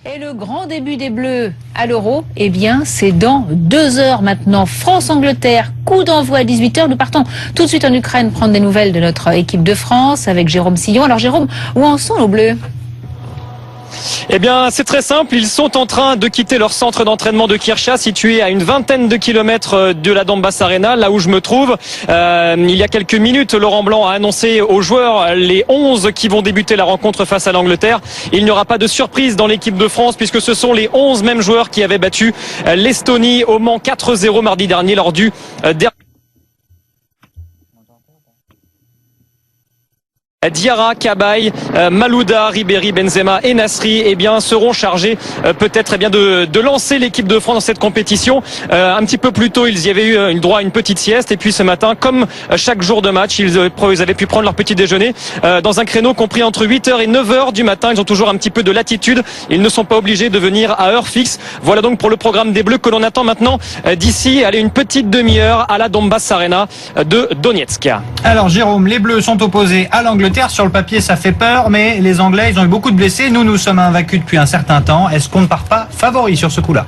Et le grand début des Bleus à l'Euro, eh bien, c'est dans 2 heures maintenant. France-Angleterre, coup d'envoi à 18h. Nous partons tout de suite en Ukraine prendre des nouvelles de notre équipe de France avec Jérôme Sillon. Alors Jérôme, où en sont nos Bleus ? Eh bien, c'est très simple. Ils sont en train de quitter leur centre d'entraînement de Kircha, situé à une vingtaine de kilomètres de la Donbass Arena, là où je me trouve. Il y a quelques minutes, Laurent Blanc a annoncé aux joueurs les 11 qui vont débuter la rencontre face à l'Angleterre. Il n'y aura pas de surprise dans l'équipe de France, puisque ce sont les 11 mêmes joueurs qui avaient battu l'Estonie au Mans 4-0 mardi dernier lors du dernier. Diarra, Cabaye, Malouda, Ribéry, Benzema et Nasri seront chargés peut-être de lancer l'équipe de France dans cette compétition. Un petit peu plus tôt, ils y avaient eu droit à une petite sieste, et puis ce matin, comme chaque jour de match, ils avaient pu prendre leur petit déjeuner dans un créneau compris entre 8h et 9h du matin. Ils ont toujours un petit peu de latitude, ils ne sont pas obligés de venir à heure fixe. Voilà donc pour le programme des Bleus que l'on attend maintenant d'ici une petite demi-heure à la Donbass Arena de Donetsk. Alors Jérôme, les Bleus sont opposés à l'Angleterre. Sur le papier, ça fait peur, mais les Anglais, ils ont eu beaucoup de blessés. Nous sommes invaincus depuis un certain temps. Est-ce qu'on ne part pas favori sur ce coup-là ?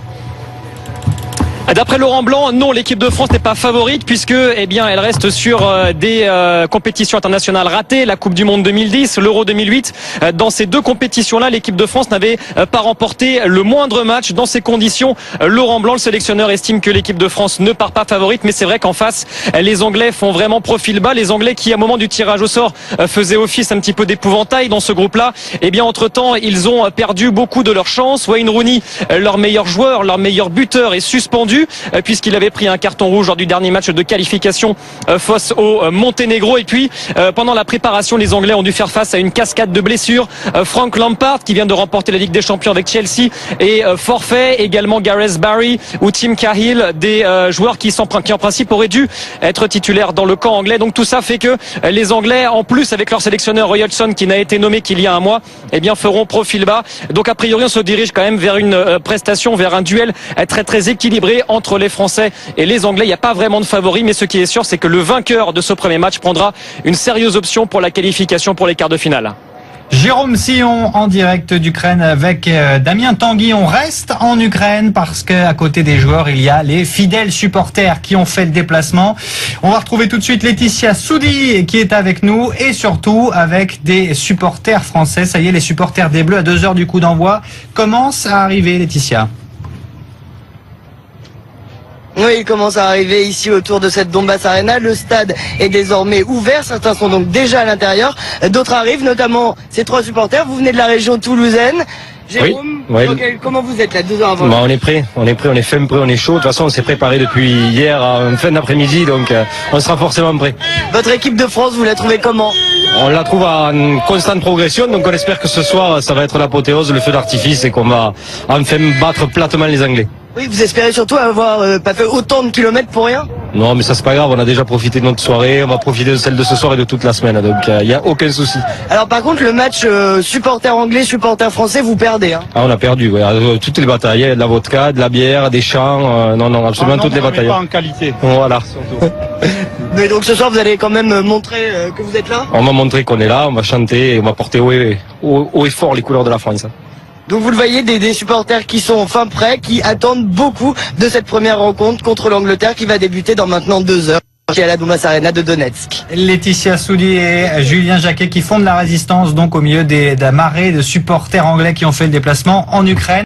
D'après Laurent Blanc, non, l'équipe de France n'est pas favorite, puisque elle reste sur des compétitions internationales ratées, la Coupe du Monde 2010, l'Euro 2008. Dans ces deux compétitions-là, l'équipe de France n'avait pas remporté le moindre match. Dans ces conditions, Laurent Blanc, le sélectionneur, estime que l'équipe de France ne part pas favorite, mais c'est vrai qu'en face, les Anglais font vraiment profil bas. Les Anglais qui, à un moment du tirage au sort, faisaient office un petit peu d'épouvantail dans ce groupe-là. Entre-temps, ils ont perdu beaucoup de leur chance. Wayne Rooney, leur meilleur joueur, leur meilleur buteur, est suspendu, puisqu'il avait pris un carton rouge lors du dernier match de qualification face au Monténégro. Et puis pendant la préparation, les Anglais ont dû faire face à une cascade de blessures. Frank Lampard, qui vient de remporter la Ligue des Champions avec Chelsea, est forfait. Également Gareth Barry ou Tim Cahill, des joueurs qui en principe auraient dû être titulaires dans le camp anglais. Donc tout ça fait que les Anglais, en plus avec leur sélectionneur Roy Hodgson, qui n'a été nommé qu'il y a un mois, feront profil bas. Donc a priori, on se dirige quand même vers une prestation, vers un duel très très équilibré entre les Français et les Anglais. Il n'y a pas vraiment de favori, mais ce qui est sûr, c'est que le vainqueur de ce premier match prendra une sérieuse option pour la qualification pour les quarts de finale. Jérôme Sillon en direct d'Ukraine avec Damien Tanguy. On reste en Ukraine parce qu'à côté des joueurs, il y a les fidèles supporters qui ont fait le déplacement. On va retrouver tout de suite Laetitia Soudi qui est avec nous, et surtout avec des supporters français. Ça y est, les supporters des Bleus à 2 heures du coup d'envoi commencent à arriver, Laetitia. Oui, il commence à arriver ici autour de cette Donbass Arena. Le stade est désormais ouvert. Certains sont donc déjà à l'intérieur. D'autres arrivent, notamment ces 3 supporters. Vous venez de la région toulousaine. Jérôme, oui. Comment vous êtes là 2 heures avant? On est prêt, on est fin prêt, on est chaud. De toute façon, on s'est préparé depuis hier en fin d'après-midi, donc on sera forcément prêt. Votre équipe de France, vous la trouvez comment? On la trouve en constante progression, donc on espère que ce soir, ça va être l'apothéose, le feu d'artifice, et qu'on va enfin battre platement les Anglais. Oui, vous espérez surtout avoir pas fait autant de kilomètres pour rien? Non, mais ça c'est pas grave, on a déjà profité de notre soirée, on va profiter de celle de ce soir et de toute la semaine, donc il n'y a aucun souci. Alors par contre, le match supporter anglais, supporter français, vous perdez, hein? Ah, on a perdu, ouais, toutes les batailles, de la vodka, de la bière, des chants, non, absolument toutes les batailles. Pas en qualité. Voilà. Mais donc ce soir, vous allez quand même montrer que vous êtes là? On va montrer qu'on est là, on va chanter, et on va porter haut et fort les couleurs de la France. Donc vous le voyez, des supporters qui sont enfin prêts, qui attendent beaucoup de cette première rencontre contre l'Angleterre qui va débuter dans maintenant 2 heures à la Donbass Arena de Donetsk. Laetitia Soudi et Julien Jacquet qui font de la résistance donc au milieu de la marée de supporters anglais qui ont fait le déplacement en Ukraine.